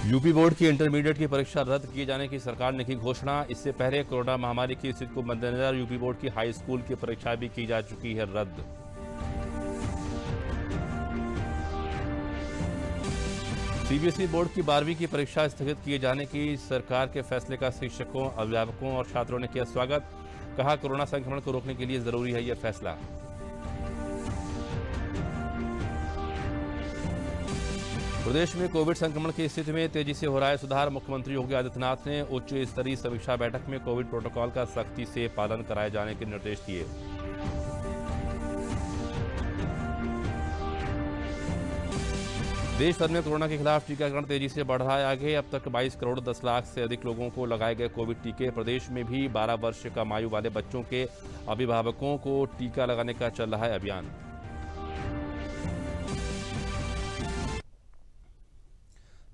UP board की intermediate की परीक्षा रद्द किए जाने की सरकार ने की घोषणा। इससे पहले कोरोना महामारी की स्थिति को मद्देनजर यूपी बोर्ड की हाई स्कूल की परीक्षा भी की जा चुकी है रद्द। सीबीएसई बोर्ड की 12वीं की परीक्षा स्थगित किए जाने की सरकार के फैसले का शिक्षकों, अभिभावकों और छात्रों ने किया स्वागत। कहा, कोरोना संक्रमण को रोकने के लिए जरूरी है यह फैसला। प्रदेश में कोविड संक्रमण की स्थिति में तेजी से हो रहा है सुधार। मुख्यमंत्री योगी आदित्यनाथ ने उच्च स्तरीय समीक्षा बैठक में कोविड प्रोटोकॉल का सख्ती से पालन कराए जाने के निर्देश दिए। देश भर में कोरोना के खिलाफ टीकाकरण तेजी से बढ़ रहा है आगे। अब तक 22 करोड़ 10 लाख से अधिक लोगों को लगाए गए कोविड टीके। प्रदेश में भी 12 वर्ष कम आयु वाले बच्चों के अभिभावकों को टीका लगाने का चल रहा है अभियान।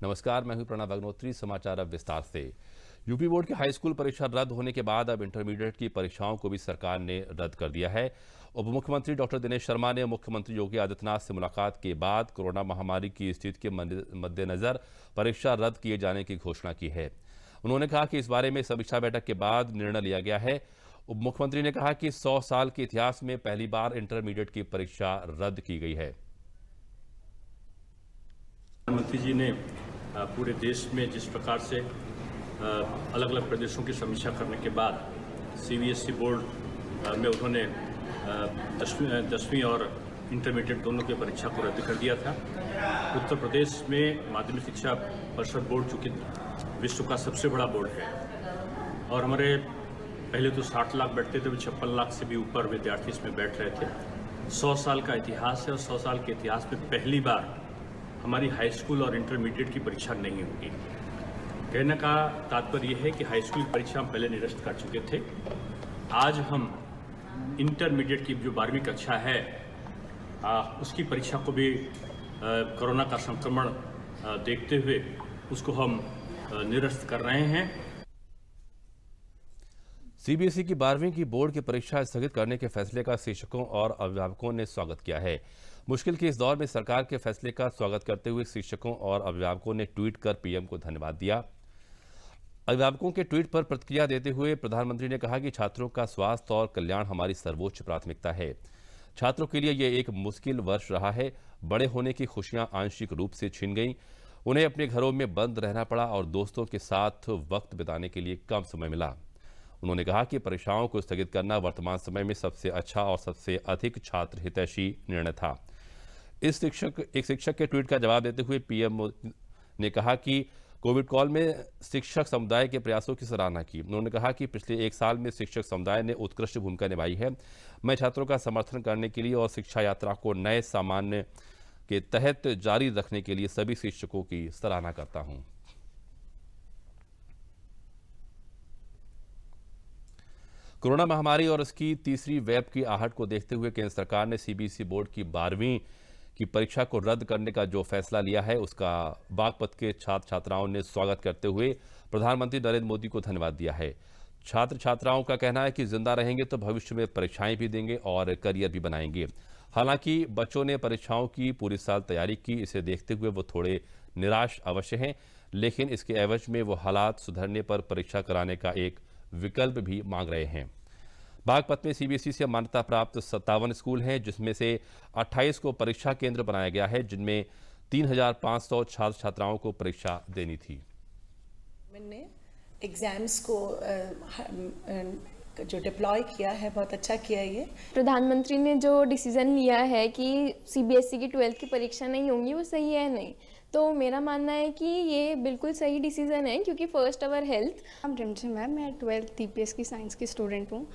नमस्कार, मैं हूं प्रणव अग्नोत्री। समाचार अब विस्तार से। यूपी बोर्ड की हाई स्कूल परीक्षा रद्द होने के बाद अब इंटरमीडिएट की परीक्षाओं को भी सरकार ने रद्द कर दिया है। उप मुख्यमंत्री डॉक्टर दिनेश शर्मा ने मुख्यमंत्री योगी आदित्यनाथ से मुलाकात के बाद कोरोना महामारी की स्थिति के मद्देनजर परीक्षा रद्द किए जाने की घोषणा की है। उन्होंने कहा कि इस बारे में समीक्षा बैठक के बाद निर्णय लिया गया है। उप मुख्यमंत्री ने कहा कि 100 साल के इतिहास में पहली बार इंटरमीडिएट की परीक्षा रद्द की गई है। प्रधानमंत्री जी ने पूरे देश में जिस प्रकार से अलग अलग प्रदेशों की समीक्षा करने के बाद सीबीएसई बोर्ड में उन्होंने 10वीं और इंटरमीडिएट दोनों की परीक्षा को रद्द कर दिया था। उत्तर प्रदेश में माध्यमिक शिक्षा परिषद बोर्ड चूँकि विश्व का सबसे बड़ा बोर्ड है और हमारे पहले तो 60 लाख बैठते थे, 56 लाख से भी ऊपर विद्यार्थी इसमें बैठ रहे थे। 100 साल का इतिहास है और 100 साल के इतिहास में पहली बार हमारी हाई स्कूल और इंटरमीडिएट की परीक्षा नहीं होगी। कहने का तात्पर्य यह है कि हाई स्कूल की परीक्षा हम पहले निरस्त कर चुके थे। आज हम इंटरमीडिएट की जो 12वीं कक्षा है उसकी परीक्षा को भी कोरोना का संक्रमण देखते हुए उसको हम निरस्त कर रहे हैं। सीबीएसई की 12वीं की बोर्ड की परीक्षा स्थगित करने के फैसले का शिक्षकों और अभिभावकों ने स्वागत किया है। मुश्किल के इस दौर में सरकार के फैसले का स्वागत करते हुए शिक्षकों और अभिभावकों ने ट्वीट कर पीएम को धन्यवाद दिया। अभिभावकों के ट्वीट पर प्रतिक्रिया देते हुए प्रधानमंत्री ने कहा कि छात्रों का स्वास्थ्य और कल्याण हमारी सर्वोच्च प्राथमिकता है। छात्रों के लिए यह एक मुश्किल वर्ष रहा है। बड़े होने की खुशियां आंशिक रूप से छिन गईं। उन्हें अपने घरों में बंद रहना पड़ा और दोस्तों के साथ वक्त बिताने के लिए कम समय मिला। उन्होंने कहा कि परीक्षाओं को स्थगित करना वर्तमान समय में सबसे अच्छा और सबसे अधिक छात्र हितैषी निर्णय था। एक शिक्षक के ट्वीट का जवाब देते हुए पीएम ने कहा कि कोविड काल में शिक्षक समुदाय के प्रयासों की सराहना की। उन्होंने कहा कि पिछले 1 साल में शिक्षक समुदाय ने उत्कृष्ट भूमिका निभाई है। मैं छात्रों का समर्थन करने के लिए और शिक्षा यात्रा को नए सामान्य के तहत जारी रखने के लिए सभी शिक्षकों की सराहना करता हूं। कोरोना महामारी और इसकी तीसरी वेब की आहट को देखते हुए केंद्र सरकार ने सीबीएसई बोर्ड की 12वीं की परीक्षा को रद्द करने का जो फैसला लिया है उसका बागपत के छात्र छात्राओं ने स्वागत करते हुए प्रधानमंत्री नरेंद्र मोदी को धन्यवाद दिया है। छात्र छात्राओं का कहना है कि जिंदा रहेंगे तो भविष्य में परीक्षाएं भी देंगे और करियर भी बनाएंगे। हालांकि बच्चों ने परीक्षाओं की पूरी साल तैयारी की। इसे देखते हुए वो थोड़े निराश अवश्य हैं, लेकिन इसके एवज में वो हालात सुधरने पर परीक्षा कराने का एक विकल्प भी मांग रहे हैं। बागपत में सीबीएसई से मान्यता प्राप्त 57 स्कूल हैं, जिसमें से 28 को परीक्षा केंद्र बनाया गया है, जिनमें 3500 छात्र छात्राओं को परीक्षा देनी थी। मैंने एग्जाम्स को जो डिप्लॉय किया है बहुत अच्छा किया। ये प्रधानमंत्री ने जो डिसीजन लिया है कि सीबीएसई की 12th की परीक्षा नहीं होंगी, वो सही है नहीं? तो मेरा मानना है कि ये बिल्कुल सही डिसीजन है, क्योंकि फर्स्ट अवर हेल्थ। हम रिमझिम मैम, मैं 12th TPS की साइंस की स्टूडेंट हूँ।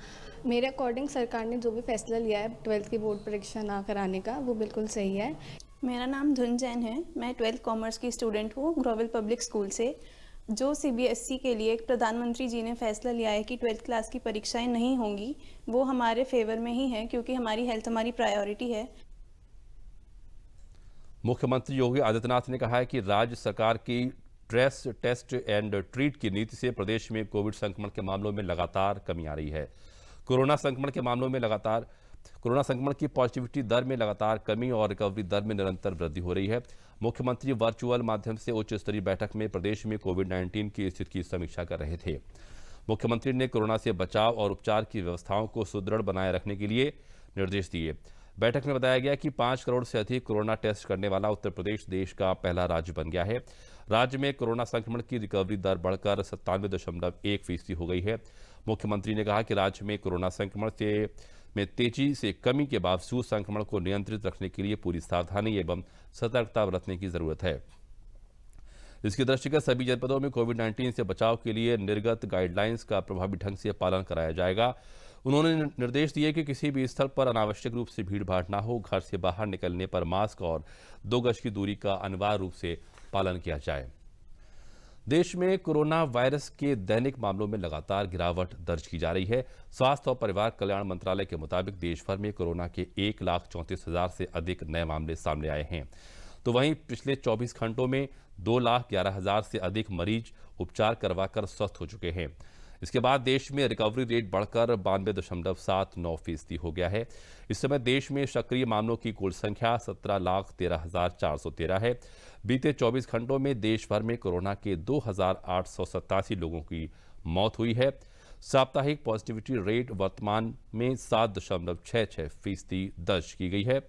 मेरे अकॉर्डिंग सरकार ने जो भी फैसला लिया है 12th की बोर्ड परीक्षा ना कराने का, वो बिल्कुल सही है। मेरा नाम धुन जैन है। मैं 12th कॉमर्स की स्टूडेंट हूँ ग्रोवेल पब्लिक स्कूल से। जो सीबीएसई के लिए प्रधानमंत्री जी ने फैसला लिया है कि 12th क्लास की परीक्षाएं नहीं होंगी, वो हमारे फेवर में ही है, क्योंकि हमारी हेल्थ हमारी प्रायोरिटी है। मुख्यमंत्री योगी आदित्यनाथ ने कहा है कि राज्य सरकार की ट्रेस, टेस्ट एंड ट्रीट की नीति से प्रदेश में कोविड संक्रमण के मामलों में लगातार कमी आ रही है। कोरोना संक्रमण के मामलों में लगातार कोरोना संक्रमण की पॉजिटिविटी दर में लगातार कमी और रिकवरी दर में निरंतर वृद्धि हो रही है। मुख्यमंत्री वर्चुअल माध्यम से उच्च स्तरीय बैठक में प्रदेश में कोविड-19 की स्थिति की समीक्षा कर रहे थे। मुख्यमंत्री ने कोरोना से बचाव और उपचार की व्यवस्थाओं को सुदृढ़ बनाए रखने के लिए निर्देश दिए। बैठक में बताया गया कि 5 करोड़ से अधिक कोरोना टेस्ट करने वाला उत्तर प्रदेश देश का पहला राज्य बन गया है। राज्य में कोरोना संक्रमण की रिकवरी दर बढ़कर 97.1% हो गई है। मुख्यमंत्री ने कहा कि राज्य में कोरोना संक्रमण में तेजी से कमी के बावजूद संक्रमण को नियंत्रित रखने के लिए पूरी सावधानी एवं सतर्कता बरतने की जरूरत है। इसके दृष्टिगत सभी जनपदों में कोविड-19 से बचाव के लिए निर्गत गाइडलाइंस का प्रभावी ढंग से पालन कराया जाएगा। उन्होंने निर्देश दिए कि किसी भी स्थल पर अनावश्यक रूप से भीड़भाड़ न हो, घर से बाहर निकलने पर मास्क और 2 गज की दूरी का अनिवार्य रूप से पालन किया जाए। देश में कोरोना वायरस के दैनिक मामलों में लगातार गिरावट दर्ज की जा रही है। स्वास्थ्य और परिवार कल्याण मंत्रालय के मुताबिक देश भर में कोरोना के 1,34,000 से अधिक नए मामले सामने आए हैं। तो वहीं पिछले 24 घंटों में 2,11,000 से अधिक मरीज उपचार करवाकर स्वस्थ हो चुके हैं। इसके बाद देश में रिकवरी रेट बढ़कर 92.79% हो गया है। इस समय देश में सक्रिय मामलों की कुल संख्या 17,13,413 है। बीते 24 घंटों में देश भर में कोरोना के 2,887 लोगों की मौत हुई है। साप्ताहिक पॉजिटिविटी रेट वर्तमान में 7.66% दर्ज की गई है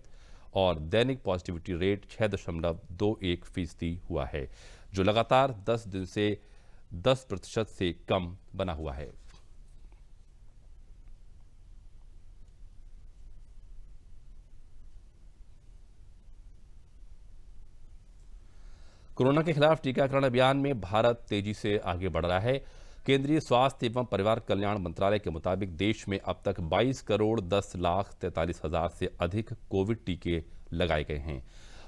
और दैनिक पॉजिटिविटी रेट 6.21% हुआ है, जो लगातार 10 दिन से 10% से कम बना हुआ है। कोरोना के खिलाफ टीकाकरण अभियान में भारत तेजी से आगे बढ़ रहा है। केंद्रीय स्वास्थ्य एवं परिवार कल्याण मंत्रालय के मुताबिक देश में अब तक 22,10,43,000 से अधिक कोविड टीके लगाए गए हैं।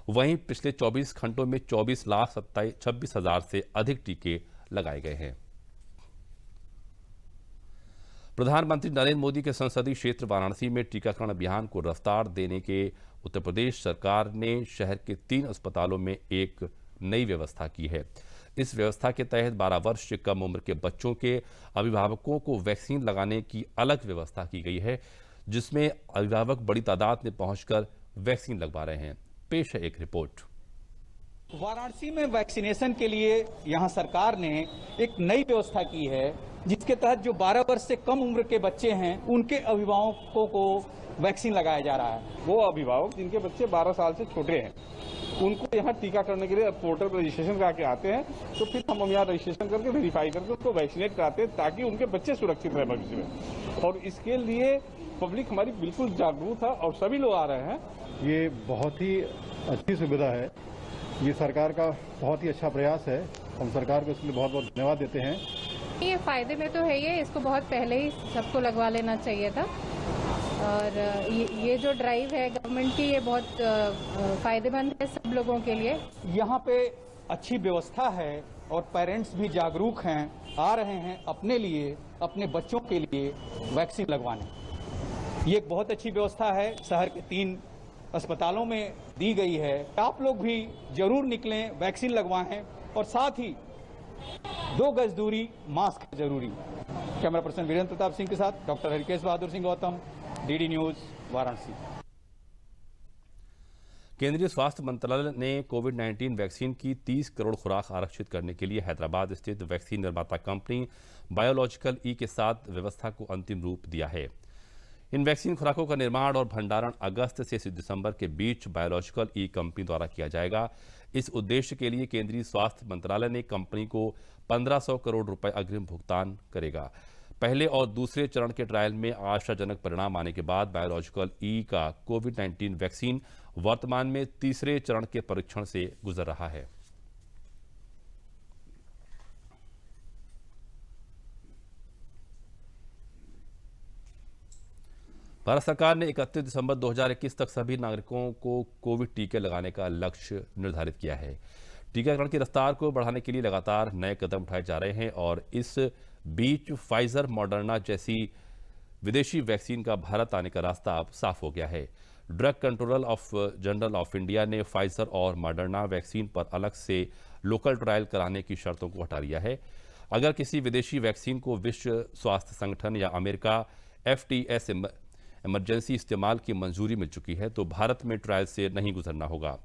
वहीं पिछले 24 घंटों में 24,26,000 से अधिक टीके लगाए गए हैं। प्रधानमंत्री नरेंद्र मोदी के संसदीय क्षेत्र वाराणसी में टीकाकरण अभियान को रफ्तार देने के उत्तर प्रदेश सरकार ने शहर के 3 अस्पतालों में एक नई व्यवस्था की है। इस व्यवस्था के तहत 12 वर्ष से कम उम्र के बच्चों के अभिभावकों को वैक्सीन लगाने की अलग व्यवस्था की गई है, जिसमें अभिभावक बड़ी तादाद में पहुंचकर वैक्सीन लगवा रहे हैं। पेश है एक रिपोर्ट। वाराणसी में वैक्सीनेशन के लिए यहां सरकार ने एक नई व्यवस्था की है, जिसके तहत जो 12 वर्ष से कम उम्र के बच्चे हैं उनके अभिभावकों को वैक्सीन लगाया जा रहा है। वो अभिभावक जिनके बच्चे 12 साल से छोटे हैं उनको यहाँ टीका करने के लिए पोर्टल पर रजिस्ट्रेशन करा के आते हैं, तो फिर हम यहाँ रजिस्ट्रेशन करके वेरीफाई करके उसको वैक्सीनेट कराते हैं ताकि उनके बच्चे सुरक्षित रहे भविष्य में। और इसके लिए पब्लिक हमारी बिल्कुल जागरूक है और सभी लोग आ रहे हैं। ये बहुत ही अच्छी सुविधा है। ये सरकार का बहुत ही अच्छा प्रयास है। हम सरकार को इसलिए बहुत बहुत धन्यवाद देते हैं। ये फायदे में तो है, ये इसको बहुत पहले ही सबको लगवा लेना चाहिए था और ये जो ड्राइव है गवर्नमेंट की, ये बहुत फायदेमंद है सब लोगों के लिए। यहाँ पे अच्छी व्यवस्था है और पेरेंट्स भी जागरूक हैं, आ रहे हैं अपने लिए, अपने बच्चों के लिए वैक्सीन लगवाने। ये एक बहुत अच्छी व्यवस्था है, शहर के 3 अस्पतालों में दी गई है। आप लोग भी जरूर निकलें, वैक्सीन लगवाएं और साथ ही 2 गज दूरी, मास्क जरूरी। कैमरा पर्सन वीरेंद्र प्रताप सिंह के साथ doctor Harikesh Bahadur Singh Gautam, DD news, Varanasi. केंद्रीय स्वास्थ्य मंत्रालय ने कोविड-19 वैक्सीन की 30 करोड़ खुराक आरक्षित करने के लिए हैदराबाद स्थित वैक्सीन निर्माता कंपनी बायोलॉजिकल ई के साथ व्यवस्था को अंतिम रूप दिया है। इन वैक्सीन खुराकों का निर्माण और भंडारण अगस्त से दिसंबर के बीच बायोलॉजिकल ई कंपनी द्वारा किया जाएगा। इस उद्देश्य के लिए केंद्रीय स्वास्थ्य मंत्रालय ने कंपनी को 1500 करोड़ रुपए अग्रिम भुगतान करेगा। पहले और दूसरे चरण के ट्रायल में आशाजनक परिणाम आने के बाद बायोलॉजिकल ई का कोविड-19 वैक्सीन वर्तमान में तीसरे चरण के परीक्षण से गुजर रहा है। भारत सरकार ने 31 दिसंबर 2021 तक सभी नागरिकों को कोविड टीके लगाने का लक्ष्य निर्धारित किया है। टीकाकरण की रफ्तार को बढ़ाने के लिए लगातार नए कदम उठाए जा रहे हैं और इस बीच फाइजर, मॉडर्ना जैसी विदेशी वैक्सीन का भारत आने का रास्ता अब साफ हो गया है। Drug controller general of India ने फाइजर और मॉडर्ना वैक्सीन पर अलग से लोकल ट्रायल कराने की शर्तों को हटा लिया है। अगर किसी विदेशी वैक्सीन को विश्व स्वास्थ्य संगठन या अमेरिका FTS इमरजेंसी इस्तेमाल की मंजूरी मिल चुकी है, तो भारत में ट्रायल से नहीं गुजरना होगा।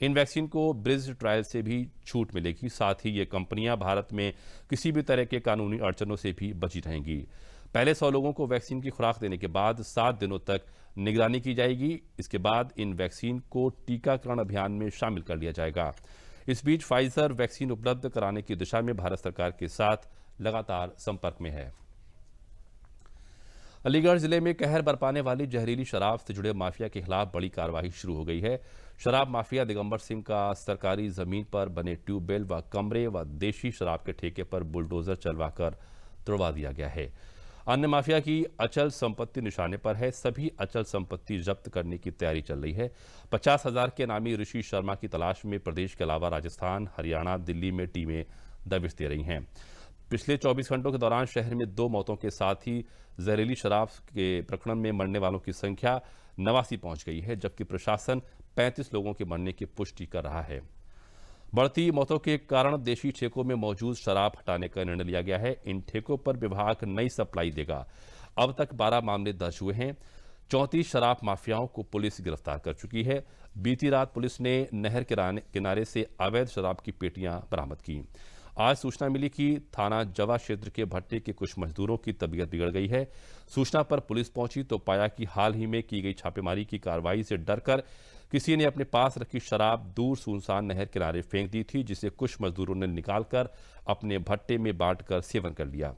इन वैक्सीन को ब्रिज ट्रायल से भी छूट मिलेगी। साथ ही ये कंपनियां भारत में किसी भी तरह के कानूनी अड़चनों से भी बची रहेंगी। पहले 100 लोगों को वैक्सीन की खुराक देने के बाद 7 दिनों तक निगरानी की जाएगी। इसके बाद इन वैक्सीन को टीकाकरण अभियान में शामिल कर लिया जाएगा। इस बीच फाइजर वैक्सीन उपलब्ध कराने की दिशा में भारत सरकार के साथ लगातार संपर्क में है। अलीगढ़ जिले में कहर बरपाने वाली जहरीली शराब से जुड़े माफिया के खिलाफ बड़ी कार्रवाई शुरू हो गई है। शराब माफिया दिगंबर सिंह का सरकारी जमीन पर बने ट्यूबवेल व कमरे व देशी शराब के ठेके पर बुलडोजर चलवाकर तोड़वा दिया गया है। अन्य माफिया की अचल संपत्ति निशाने पर है। सभी अचल संपत्ति जब्त करने की तैयारी चल रही है। 50,000 के नामी ऋषि शर्मा की तलाश में प्रदेश के अलावा राजस्थान, हरियाणा, दिल्ली में टीमें दबिश दे रही हैं। पिछले 24 घंटों के दौरान शहर में 2 मौतों के साथ ही जहरीली शराब के प्रकरण में मरने वालों की संख्या 89 पहुंच गई है, जबकि प्रशासन 35 लोगों के मरने की पुष्टि कर रहा है। बढ़ती मौतों के कारण देशी ठेकों में मौजूद शराब हटाने का निर्णय लिया गया है। इन ठेकों पर विभाग नई सप्लाई देगा। अब तक 12 मामले दर्ज हुए हैं। 34 शराब माफियाओं को पुलिस गिरफ्तार कर चुकी है। बीती रात पुलिस ने नहर किनारे से अवैध शराब की पेटियां बरामद की। आज सूचना मिली कि थाना जवा क्षेत्र के भट्टे के कुछ मजदूरों की तबीयत बिगड़ गई है। सूचना पर पुलिस पहुंची तो पाया कि हाल ही में की गई छापेमारी की कार्रवाई से डरकर किसी ने अपने पास रखी शराब दूर सुनसान नहर किनारे फेंक दी थी, जिसे कुछ मजदूरों ने निकालकर अपने भट्टे में बांटकर सेवन कर लिया।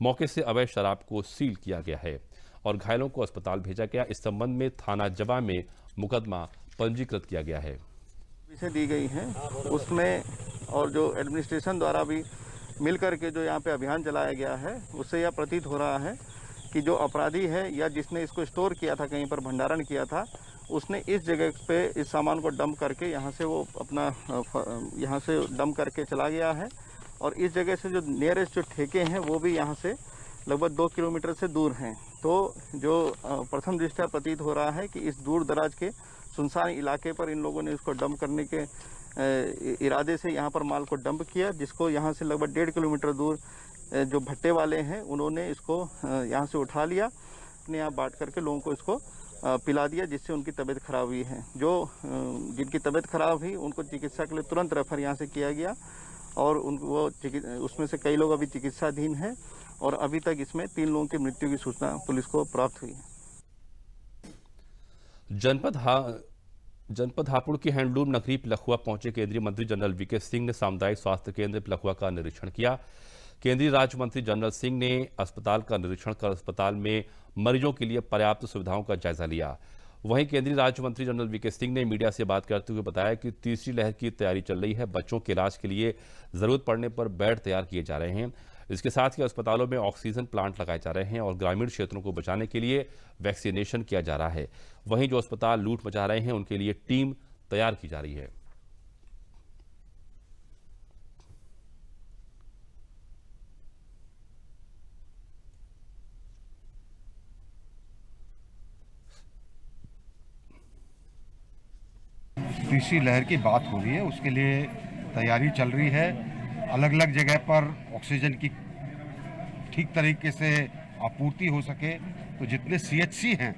मौके से अवैध शराब को सील किया गया है और घायलों को अस्पताल भेजा गया। इस संबंध में थाना जवा में मुकदमा पंजीकृत किया गया है। दी गई हैं उसमें और जो एडमिनिस्ट्रेशन द्वारा भी मिलकर के जो यहाँ पे अभियान चलाया गया है, उससे यह प्रतीत हो रहा है कि जो अपराधी है या जिसने इसको स्टोर किया था, कहीं पर भंडारण किया था, उसने इस जगह पे इस सामान को डंप करके यहाँ से वो अपना यहाँ से डंप करके चला गया है। और इस जगह से जो नियरेस्ट जो ठेके हैं वो भी यहाँ से लगभग 2 किलोमीटर से दूर हैं। तो जो प्रथम दृष्टया प्रतीत हो रहा है कि इस दूर दराज के सुनसान इलाके पर इन लोगों ने इसको डंप करने के इरादे से यहाँ पर माल को डंप किया, जिसको यहाँ से लगभग 1.5 किलोमीटर दूर जो भट्टे वाले हैं उन्होंने इसको यहाँ से उठा लिया, अपने यहाँ बांट करके लोगों को इसको पिला दिया, जिससे उनकी तबीयत खराब हुई है। जो जिनकी तबीयत खराब हुई उनको चिकित्सा के लिए तुरंत रेफर यहाँ से किया गया और वो उसमें से कई लोग अभी चिकित्साधीन हैं और अभी तक इसमें 3 लोगों की मृत्यु की सूचना पुलिस को प्राप्त हुई है। जनपद हापुड़ की हैंडलूम नगरी पिलखुआ पहुंचे केंद्रीय मंत्री जनरल वीके सिंह ने सामुदायिक स्वास्थ्य केंद्र पिलखुआ का निरीक्षण किया। केंद्रीय राज्य मंत्री जनरल सिंह ने अस्पताल का निरीक्षण कर अस्पताल में मरीजों के लिए पर्याप्त सुविधाओं का जायजा लिया। वहीं केंद्रीय राज्य मंत्री जनरल वीके सिंह ने मीडिया से बात करते हुए बताया कि तीसरी लहर की तैयारी चल रही है। बच्चों के इलाज के लिए जरूरत पड़ने पर बेड तैयार किए जा रहे हैं। इसके साथ ही अस्पतालों में ऑक्सीजन प्लांट लगाए जा रहे हैं और ग्रामीण क्षेत्रों को बचाने के लिए वैक्सीनेशन किया जा रहा है। वहीं जो अस्पताल लूट मचा रहे हैं उनके लिए टीम तैयार की जा रही है। तीसरी लहर की बात हो रही है, उसके लिए तैयारी चल रही है। अलग अलग जगह पर ऑक्सीजन की ठीक तरीके से आपूर्ति हो सके, तो जितने सीएचसी हैं,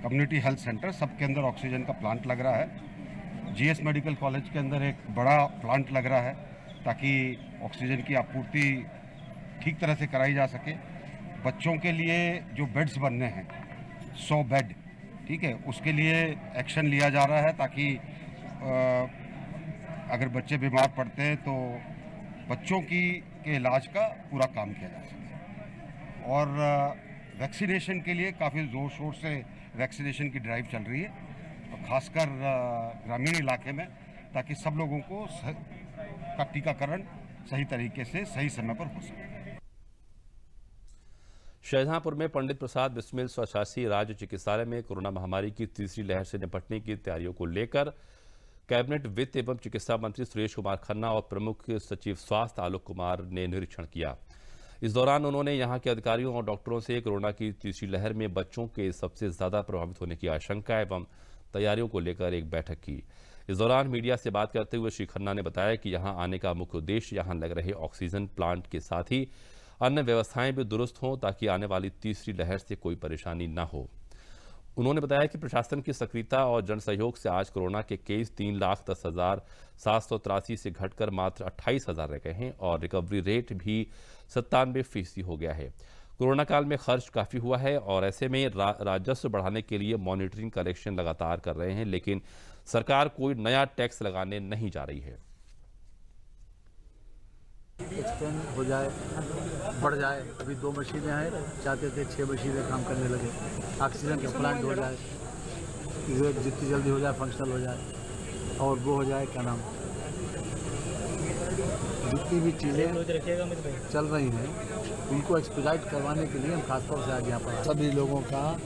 कम्युनिटी हेल्थ सेंटर, सबके अंदर ऑक्सीजन का प्लांट लग रहा है। जीएस मेडिकल कॉलेज के अंदर एक बड़ा प्लांट लग रहा है ताकि ऑक्सीजन की आपूर्ति ठीक तरह से कराई जा सके। बच्चों के लिए जो बेड्स बनने हैं 100 बेड, ठीक है, उसके लिए एक्शन लिया जा रहा है ताकि अगर बच्चे बीमार पड़ते हैं तो बच्चों के इलाज का पूरा काम किया जा सके। और वैक्सीनेशन के लिए काफ़ी ज़ोर शोर से वैक्सीनेशन की ड्राइव चल रही है, तो खासकर ग्रामीण इलाके में, ताकि सब लोगों को का टीकाकरण सही तरीके से सही समय पर हो सके। शाहजहांपुर में पंडित प्रसाद बिस्मिल स्वशासी राज्य चिकित्सालय में कोरोना महामारी की तीसरी लहर से निपटने की तैयारियों को लेकर कैबिनेट वित्त एवं चिकित्सा मंत्री सुरेश कुमार खन्ना और प्रमुख सचिव स्वास्थ्य आलोक कुमार ने निरीक्षण किया। इस दौरान उन्होंने यहां के अधिकारियों और डॉक्टरों से कोरोना की तीसरी लहर में बच्चों के सबसे ज्यादा प्रभावित होने की आशंका एवं तैयारियों को लेकर एक बैठक की। इस दौरान मीडिया से बात करते हुए श्री खन्ना ने बताया कि यहां आने का मुख्य उद्देश्य यहां लग रहे ऑक्सीजन प्लांट के साथ ही अन्य व्यवस्थाएं भी दुरुस्त हों ताकि आने वाली तीसरी लहर से कोई परेशानी न हो। उन्होंने बताया कि प्रशासन की सक्रियता और जन सहयोग से आज कोरोना के केस 3,10,783 से घटकर मात्र 28,000 रह गए हैं और रिकवरी रेट भी 97% हो गया है। कोरोना काल में खर्च काफ़ी हुआ है और ऐसे में राजस्व बढ़ाने के लिए मॉनिटरिंग कलेक्शन लगातार कर रहे हैं, लेकिन सरकार कोई नया टैक्स लगाने नहीं जा रही है। एक्सटेंड हो जाए, बढ़ जाए। अभी 2 मशीनें हैं, चाहते थे 6 मशीनें काम करने लगे। ऑक्सीजन का प्लांट हो जाए, जितनी जल्दी हो जाए फंक्शनल हो जाए, और वो हो जाए क्या नाम, जितनी भी चीज़ें चल रही हैं उनको एक्सपीडाइट करवाने के लिए हम खासतौर से आज यहाँ पर सभी लोगों का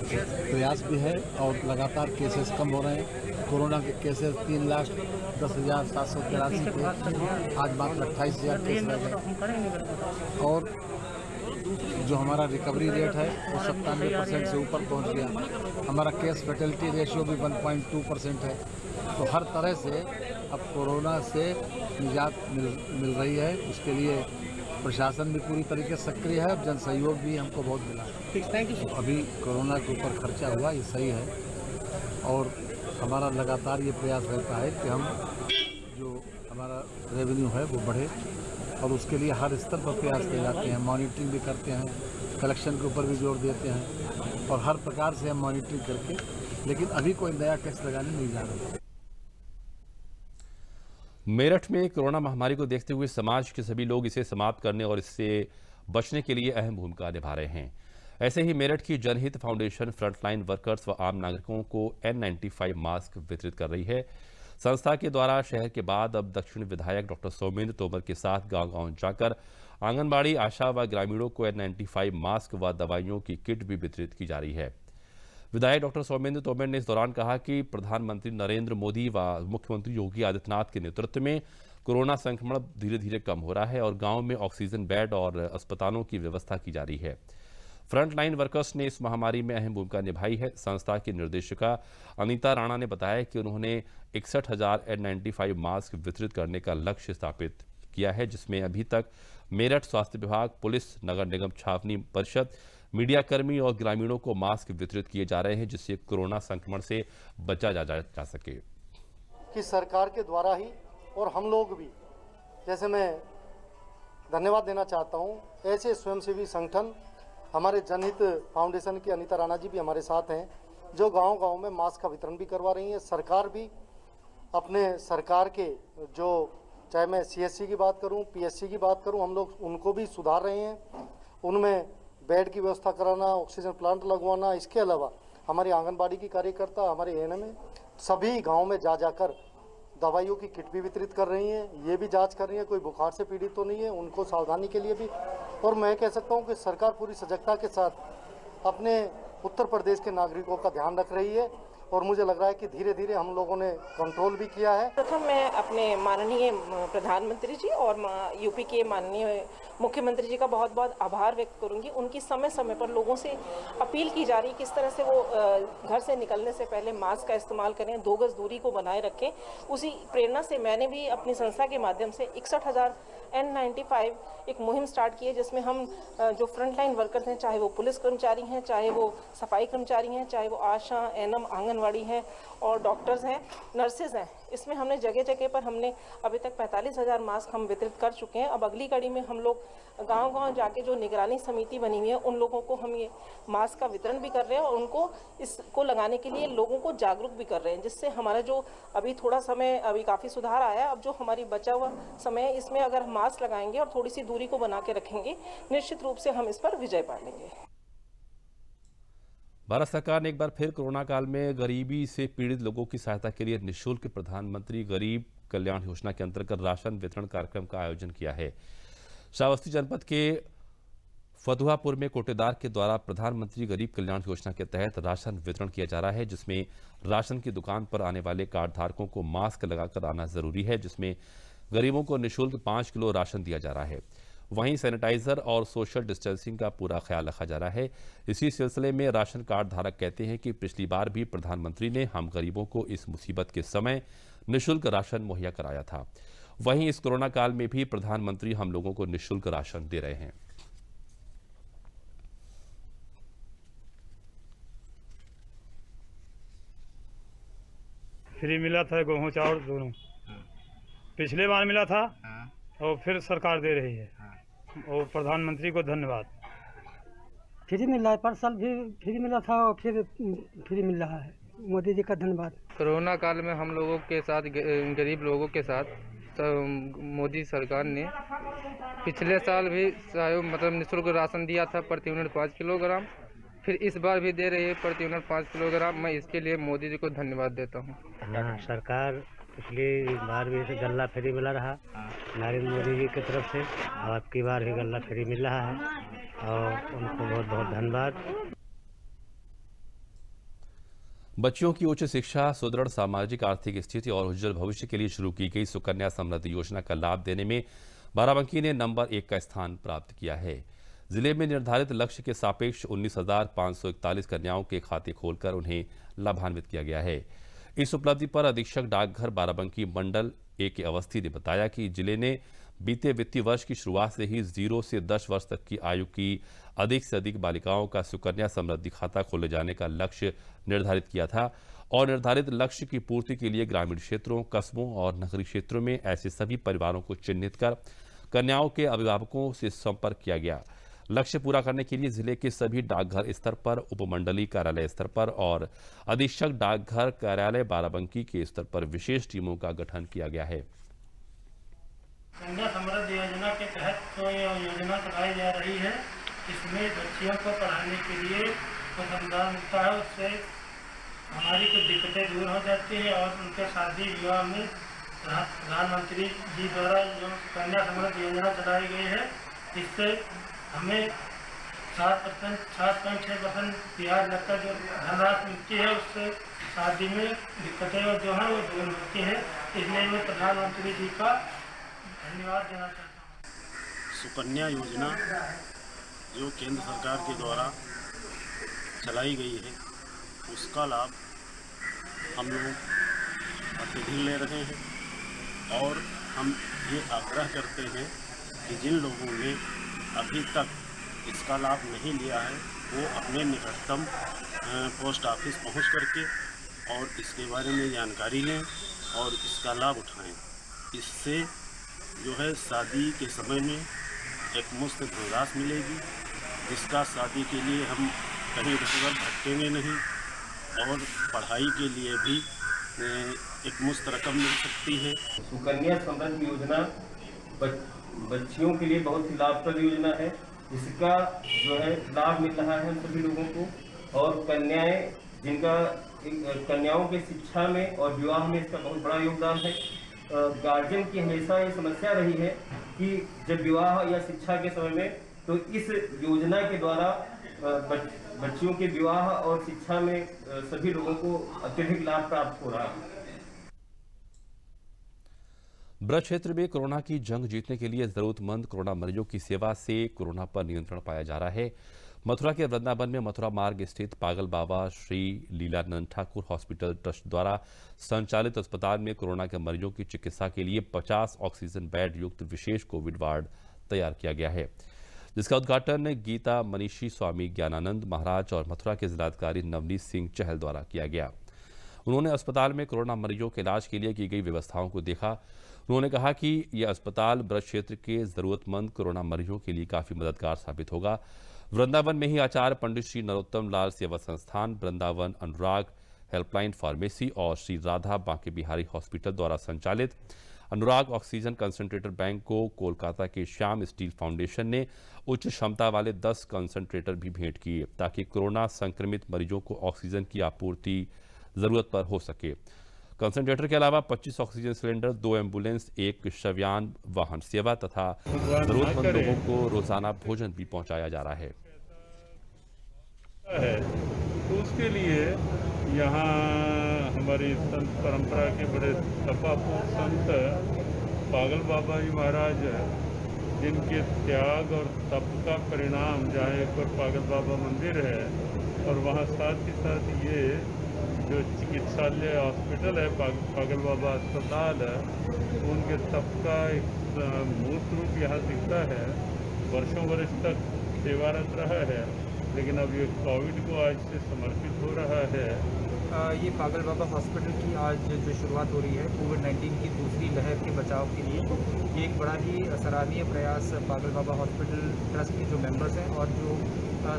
प्रयास भी है और लगातार केसेस कम हो रहे हैं। कोरोना के केसेस 3,10,783 थे, आज मात्र 28,000 केस रह गए और जो हमारा रिकवरी रेट है वो 97% से ऊपर पहुंच गया। हमारा केस फैटेलिटी रेशियो भी 1.2% है। तो हर तरह से अब कोरोना से निजात मिल रही है। उसके लिए प्रशासन भी पूरी तरीके से सक्रिय है और जन सहयोग भी हमको बहुत मिला। अभी कोरोना के ऊपर खर्चा हुआ ये सही है और हमारा लगातार ये प्रयास रहता है कि हम जो हमारा रेवेन्यू है वो बढ़े और उसके लिए हर स्तर पर प्रयास किए जाते हैं। मॉनिटरिंग भी करते हैं, कलेक्शन के ऊपर भी जोर देते हैं और हर प्रकार से हम मॉनिटरिंग करके, लेकिन अभी कोई नया टैक्स लगाने नहीं जा रहे। मेरठ में कोरोना महामारी को देखते हुए समाज के सभी लोग इसे समाप्त करने और इससे बचने के लिए अहम भूमिका निभा रहे हैं। ऐसे ही मेरठ की जनहित फाउंडेशन फ्रंटलाइन वर्कर्स व आम नागरिकों को N95 मास्क वितरित कर रही है। संस्था के द्वारा शहर के बाद अब दक्षिण विधायक डॉक्टर सौमेंद्र तोमर के साथ गांव-गांव जाकर आंगनबाड़ी, आशा व ग्रामीणों को N95 मास्क व दवाइयों की किट भी वितरित की जा रही है। विधायक डॉक्टर सौमेंद्र तोमर ने इस दौरान कहा कि प्रधानमंत्री नरेंद्र मोदी व मुख्यमंत्री योगी आदित्यनाथ के नेतृत्व में कोरोना संक्रमण धीरे धीरे कम हो रहा है और गांव में ऑक्सीजन बेड और अस्पतालों की व्यवस्था की जा रही है। फ्रंटलाइन वर्कर्स ने इस महामारी में अहम भूमिका निभाई है। संस्था की निर्देशिका अनीता राणा ने बताया कि उन्होंने 61,000 N95 मास्क वितरित करने का लक्ष्य स्थापित किया है, जिसमें अभी तक मेरठ स्वास्थ्य विभाग, पुलिस, नगर निगम छावनी परिषद, मीडियाकर्मी और ग्रामीणों को मास्क वितरित किए जा रहे हैं, जिससे कोरोना संक्रमण से बचा जा सके। कि सरकार के द्वारा ही और हम लोग भी, जैसे मैं धन्यवाद देना चाहता हूँ, ऐसे स्वयंसेवी संगठन हमारे जनहित फाउंडेशन की अनीता राणा जी भी हमारे साथ हैं, जो गांव-गांव में मास्क का वितरण भी करवा रही हैं। सरकार भी अपने सरकार के जो, चाहे मैं CSC की बात करूं, PSC की बात करूं, हम लोग उनको भी सुधार रहे हैं। उनमें बेड की व्यवस्था कराना, ऑक्सीजन प्लांट लगवाना, इसके अलावा हमारी आंगनबाड़ी की कार्यकर्ता, हमारे ANM सभी गाँव में जाकर दवाइयों की किट भी वितरित कर रही हैं। ये भी जांच कर रही हैं कोई बुखार से पीड़ित तो नहीं है, उनको सावधानी के लिए भी। और मैं कह सकता हूं कि सरकार पूरी सजगता के साथ अपने उत्तर प्रदेश के नागरिकों का ध्यान रख रही है और मुझे लग रहा है कि धीरे धीरे हम लोगों ने कंट्रोल भी किया है। प्रथम मैं अपने माननीय प्रधानमंत्री जी और यूपी के माननीय मुख्यमंत्री जी का बहुत बहुत आभार व्यक्त करूंगी। उनकी समय समय पर लोगों से अपील की जा रही है किस तरह से वो घर से निकलने से पहले मास्क का इस्तेमाल करें, 2 गज दूरी को बनाए रखें। उसी प्रेरणा से मैंने भी अपनी संस्था के माध्यम से 61,000 N95 एक मुहिम स्टार्ट की है, जिसमें हम जो फ्रंटलाइन वर्कर्स हैं, चाहे वो पुलिस कर्मचारी हैं, चाहे वो सफाई कर्मचारी हैं, चाहे वो आशा, ANM, आंगनवाड़ी हैं और डॉक्टर्स हैं, नर्सेज हैं, इसमें हमने जगह जगह पर हमने अभी तक 45,000 मास्क हम वितरित कर चुके हैं। अब अगली कड़ी में हम लोग गांव-गांव जाके जो निगरानी समिति बनी हुई है, उन लोगों को हम ये मास्क का वितरण भी कर रहे हैं और उनको इसको लगाने के लिए लोगों को जागरूक भी कर रहे हैं, जिससे हमारा जो अभी थोड़ा समय, अभी काफ़ी सुधार आया है। अब जो हमारी बचा हुआ समय है, इसमें अगर हम मास्क लगाएंगे और थोड़ी सी दूरी को बना के रखेंगे, निश्चित रूप से हम इस पर विजय पा लेंगे। भारत सरकार ने एक बार फिर कोरोना काल में गरीबी से पीड़ित लोगों की सहायता के लिए निःशुल्क प्रधानमंत्री गरीब कल्याण योजना के अंतर्गत राशन वितरण कार्यक्रम का आयोजन किया है। श्रावस्ती जनपद के फतुहापुर में कोटेदार के द्वारा प्रधानमंत्री गरीब कल्याण योजना के तहत राशन वितरण किया जा रहा है, जिसमें राशन की दुकान पर आने वाले कार्ड धारकों को मास्क लगाकर आना जरूरी है, जिसमें गरीबों को निःशुल्क 5 किलो राशन दिया जा रहा है। वहीं सैनिटाइजर और सोशल डिस्टेंसिंग का पूरा ख्याल रखा जा रहा है। इसी सिलसिले में राशन कार्ड धारक कहते हैं कि पिछली बार भी प्रधानमंत्री ने हम गरीबों को इस मुसीबत के समय निःशुल्क राशन मुहैया कराया था। वहीं इस कोरोना काल में भी प्रधानमंत्री हम लोगों को निःशुल्क राशन दे रहे हैं। फ्री मिला था गेहूँ चावल दोनों। पिछले बार मिला था और फिर सरकार दे रही है और प्रधानमंत्री को धन्यवाद। फ्री मिल रहा है, पर साल भी फ्री मिला था और फिर फ्री मिल रहा है। मोदी जी का धन्यवाद। कोरोना काल में हम लोगों के साथ, गरीब लोगों के साथ, तो मोदी सरकार ने पिछले साल भी मतलब निःशुल्क राशन दिया था प्रति यूनिट 5 किलोग्राम, फिर इस बार भी दे रही है प्रति यूनिट 5 किलोग्राम। मैं इसके लिए मोदी जी को धन्यवाद देता हूँ। सरकार पिछली बार भी गल्ला फ्री मिला रहा नरेंद्र मोदी जी की तरफ से, और अब की बार भी गल्ला फ्री मिल रहा है और उनको बहुत बहुत धन्यवाद। बच्चियों की उच्च शिक्षा, सुदृढ़ सामाजिक आर्थिक स्थिति और उज्जवल भविष्य के लिए शुरू की गई सुकन्या समृद्धि योजना का लाभ देने में बाराबंकी ने नंबर 1 का स्थान प्राप्त किया है। जिले में निर्धारित लक्ष्य के सापेक्ष 19,541 कन्याओं के खाते खोलकर उन्हें लाभान्वित किया गया है। इस उपलब्धि पर अधीक्षक डाकघर बाराबंकी मंडल ए के अवस्थी ने बताया कि जिले ने बीते वित्तीय वर्ष की शुरुआत से ही 0 से 10 वर्ष तक की आयु की अधिक से अधिक बालिकाओं का सुकन्या समृद्धि खाता खोले जाने का लक्ष्य निर्धारित किया था और निर्धारित लक्ष्य की पूर्ति के लिए ग्रामीण क्षेत्रों, कस्बों और नगरीय क्षेत्रों में ऐसे सभी परिवारों को चिन्हित कर कन्याओं के अभिभावकों से संपर्क किया गया। लक्ष्य पूरा करने के लिए जिले के सभी डाकघर स्तर पर, उपमंडलीय कार्यालय स्तर पर और अधीक्षक डाकघर कार्यालय बाराबंकी के स्तर पर विशेष टीमों का गठन किया गया है। कन्या समृद्धि योजना के तहत तो ये योजना चलाई जा रही है। इसमें बच्चियों को पढ़ाने के लिए कुछ अनुदान मिलता है, उससे हमारी कुछ दिक्कतें दूर हो जाती है और उनके शादी विवाह में प्रधानमंत्री जी द्वारा जो कन्या समृद्धि योजना चलाई गई है, इससे हमें 7.6% ब्याज लगकर जो धनराशि मिलती है, उससे शादी में दिक्कतें जो हैं वो दूर होती है। इसलिए मैं प्रधानमंत्री जी का धन्यवाद देना चाहता हूँ। सुकन्या योजना जो केंद्र सरकार के द्वारा चलाई गई है, उसका लाभ हम लोग प्रतिदिन ले रहे हैं और हम ये आग्रह करते हैं कि जिन लोगों ने अभी तक इसका लाभ नहीं लिया है वो अपने निकटतम पोस्ट ऑफिस पहुंच करके और इसके बारे में जानकारी लें और इसका लाभ उठाएं। इससे जो है शादी के समय में एक मुफ्त धनराशि मिलेगी, जिसका शादी के लिए हम कहीं इधर भटकेंगे नहीं और पढ़ाई के लिए भी एक मुफ्त रकम मिल सकती है। सुकन्या समृद्धि योजना बच्चियों के लिए बहुत ही लाभप्रद योजना है, जिसका जो है लाभ मिल रहा है हम सभी लोगों को। और कन्याएं जिनका कन्याओं की शिक्षा में और विवाह में इसका बहुत बड़ा योगदान है। गार्जियन की हमेशा ये समस्या रही है कि जब विवाह या शिक्षा के समय में, तो इस योजना के द्वारा बच्चियों के विवाह और शिक्षा में सभी लोगों को अत्यधिक लाभ प्राप्त हो रहा है। ब्रज क्षेत्र में कोरोना की जंग जीतने के लिए जरूरतमंद कोरोना मरीजों की सेवा से कोरोना पर नियंत्रण पाया जा रहा है। मथुरा के वृंदावन में मथुरा मार्ग स्थित पागल बाबा श्री लीलानंद ठाकुर हॉस्पिटल ट्रस्ट द्वारा संचालित अस्पताल में कोरोना के मरीजों की चिकित्सा के लिए 50 ऑक्सीजन बेड युक्त विशेष कोविड वार्ड तैयार किया गया है, जिसका उद्घाटन गीता मनीषी स्वामी ज्ञानानंद महाराज और मथुरा के जिलाधिकारी नवनीत सिंह चहल द्वारा किया गया। उन्होंने अस्पताल में कोरोना मरीजों के इलाज के लिए की गई व्यवस्थाओं को देखा। उन्होंने कहा कि यह अस्पताल ब्रज क्षेत्र के जरूरतमंद कोरोना मरीजों के लिए काफी मददगार साबित होगा। वृंदावन में ही आचार्य पंडित श्री नरोत्तम लाल सेवा संस्थान, वृंदावन अनुराग हेल्पलाइन फार्मेसी और श्री राधा बांके बिहारी हॉस्पिटल द्वारा संचालित अनुराग ऑक्सीजन कंसंट्रेटर बैंक को कोलकाता के श्याम स्टील फाउंडेशन ने उच्च क्षमता वाले 10 कंसंट्रेटर भी भेंट किए, ताकि कोरोना संक्रमित मरीजों को ऑक्सीजन की आपूर्ति जरूरत पर हो सके। कंसंट्रेटर के अलावा 25 ऑक्सीजन सिलेंडर, 2 एम्बुलेंस, 1 शवयान वाहन सेवा तथा जरूरतमंद लोगों को रोजाना भोजन भी पहुंचाया जा रहा है। तो उसके लिए यहाँ हमारी संत परंपरा के बड़े तपापूर्ण संत पागल बाबा जी महाराज, जिनके त्याग और तप का परिणाम, जहाँ एक और पागल बाबा मंदिर है और वहाँ साथ ही साथ ये जो चिकित्सालय हॉस्पिटल है पागल बाबा अस्पताल है, उनके तप का एक मूर्त रूप यहाँ दिखता है। वर्षों वर्ष तक सेवारत रहा है, लेकिन अब ये कोविड को आज से समर्पित हो रहा है। ये पागल बाबा हॉस्पिटल की आज जो शुरुआत हो रही है कोविड-19 की दूसरी लहर के बचाव के लिए, ये एक बड़ा ही सराहनीय प्रयास पागल बाबा हॉस्पिटल ट्रस्ट के जो मेंबर्स हैं और जो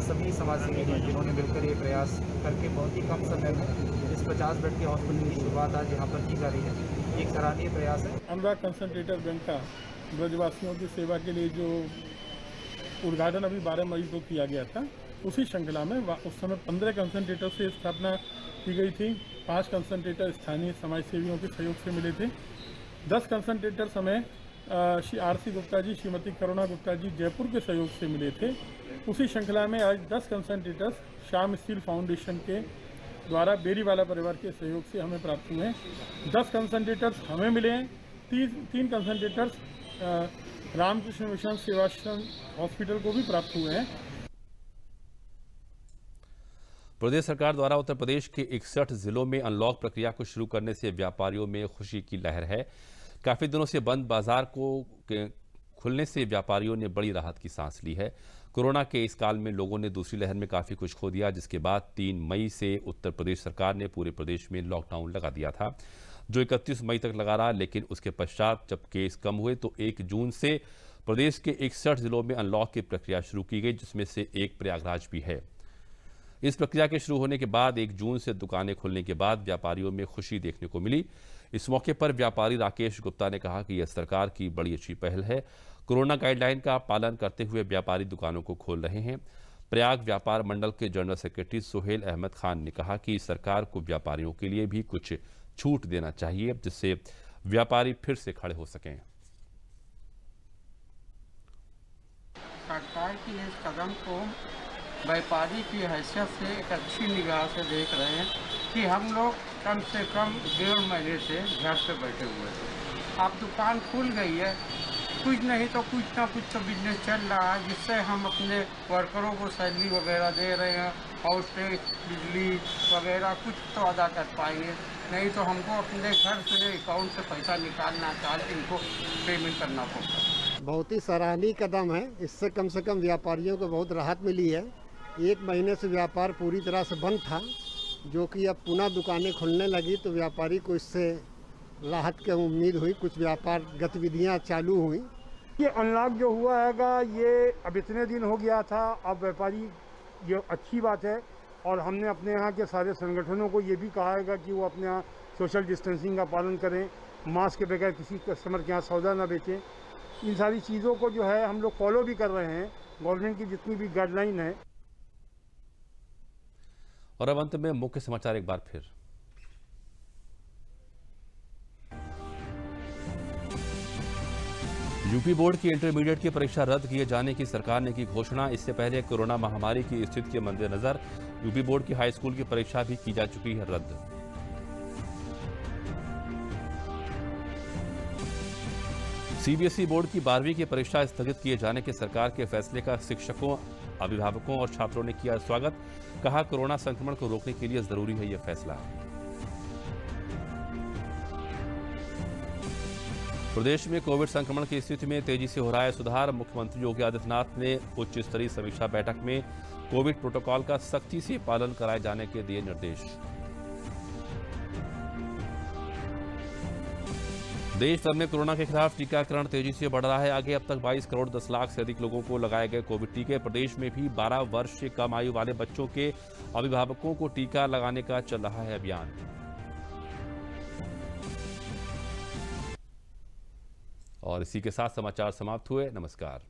सभी समाजसेवी हैं जिन्होंने मिलकर ये प्रयास करके बहुत ही कम समय में इस 50 बेड के हॉस्पिटल की शुरुआत आज यहाँ पर की जा रही है। ये एक सराहनीय प्रयास है। अनुराग कंसंट्रेटर बैंक का ब्रजवासियों की सेवा के लिए जो उद्घाटन अभी 12 मई को किया गया था, उसी श्रृंखला में उस समय 15 कंसंट्रेटर से स्थापना की गई थी। 5 कंसंट्रेटर स्थानीय समाज सेवियों के सहयोग से मिले थे। 10 कंसंट्रेटर समय श्री आरसी गुप्ता जी, श्रीमती करुणा गुप्ता जी जयपुर के सहयोग से मिले थे। उसी श्रृंखला में आज 10 कंसंट्रेटर्स श्याम स्टील फाउंडेशन के द्वारा बेरीवाला परिवार के सहयोग से हमें प्राप्त हुए हैं। 10 कंसंट्रेटर्स हमें मिले हैं। 3 concentrators Ramakrishna Mission Sevashram Hospital को भी प्राप्त हुए हैं। प्रदेश सरकार द्वारा उत्तर प्रदेश के 61 जिलों में अनलॉक प्रक्रिया को शुरू करने से व्यापारियों में खुशी की लहर है। काफी दिनों से बंद बाजार को खुलने से व्यापारियों ने बड़ी राहत की सांस ली है। कोरोना के इस काल में लोगों ने दूसरी लहर में काफी कुछ खो दिया, जिसके बाद 3 मई से उत्तर प्रदेश सरकार ने पूरे प्रदेश में लॉकडाउन लगा दिया था, जो 31 मई तक लगा रहा। लेकिन उसके पश्चात जब केस कम हुए तो 1 जून से प्रदेश के 61 जिलों में अनलॉक की प्रक्रिया शुरू की गई, जिसमें से एक प्रयागराज भी है। इस प्रक्रिया के शुरू होने के बाद 1 जून से दुकानें खुलने के बाद व्यापारियों में खुशी देखने को मिली। इस मौके पर व्यापारी राकेश गुप्ता ने कहा कि यह सरकार की बड़ी अच्छी पहल है। कोरोना गाइडलाइन का पालन करते हुए व्यापारी दुकानों को खोल रहे हैं। प्रयाग व्यापार मंडल के जनरल सेक्रेटरी सुहेल अहमद खान ने कहा कि सरकार को व्यापारियों के लिए भी कुछ छूट देना चाहिए, जिससे व्यापारी फिर से खड़े हो सकें। सरकार की इस कदम को व्यापारी की हैसियत से एक अच्छी निगाह से देख रहे हैं कि हम लोग कम से कम 1.5 महीने से घर पे बैठे हुए थे। अब दुकान खुल गई है, कुछ नहीं तो कुछ ना कुछ तो बिजनेस चल रहा है, जिससे हम अपने वर्करों को सैलरी वगैरह दे रहे हैं, हाउस टैक्स, बिजली वगैरह कुछ तो अदा कर पाएंगे। नहीं तो हमको अपने घर से अकाउंट से पैसा निकालना चाहते इनको पेमेंट करना पड़ता। बहुत ही सराहनीय कदम है। इससे कम से कम व्यापारियों को बहुत राहत मिली है। 1 महीने से व्यापार पूरी तरह से बंद था, जो कि अब पुनः दुकानें खुलने लगी तो व्यापारी को इससे राहत की उम्मीद हुई। कुछ व्यापार गतिविधियां चालू हुई। ये अनलॉक जो हुआ हैगा, ये अब इतने दिन हो गया था, अब व्यापारी ये अच्छी बात है। और हमने अपने यहाँ के सारे संगठनों को ये भी कहा है कि वो अपने यहाँ सोशल डिस्टेंसिंग का पालन करें, मास्क के बगैर किसी कस्टमर के यहाँ सौदा ना बेचें। इन सारी चीज़ों को जो है हम लोग फॉलो भी कर रहे हैं, गवर्नमेंट की जितनी भी गाइडलाइन है। और अब अंत में मुख्य समाचार एक बार फिर। यूपी बोर्ड की इंटरमीडिएट की परीक्षा रद्द किए जाने की सरकार ने की घोषणा। इससे पहले कोरोना महामारी की स्थिति के मद्देनजर यूपी बोर्ड की हाई स्कूल की परीक्षा भी की जा चुकी है रद्द। सीबीएसई बोर्ड की 12वीं की परीक्षा स्थगित किए जाने के सरकार के फैसले का शिक्षकों, अभिभावकों और छात्रों ने किया स्वागत। कहा, कोरोना संक्रमण को रोकने के लिए जरूरी है यह फैसला। प्रदेश में कोविड संक्रमण की स्थिति में तेजी से हो रहा है सुधार। मुख्यमंत्री योगी आदित्यनाथ ने उच्च स्तरीय समीक्षा बैठक में कोविड प्रोटोकॉल का सख्ती से पालन कराए जाने के दिए निर्देश। देश भर में कोरोना के खिलाफ टीकाकरण तेजी से बढ़ रहा है आगे। अब तक 22 करोड़ 10 लाख से अधिक लोगों को लगाए गए कोविड टीके। प्रदेश में भी 12 वर्ष से कम आयु वाले बच्चों के अभिभावकों को टीका लगाने का चल रहा है अभियान। और इसी के साथ समाचार समाप्त हुए। नमस्कार।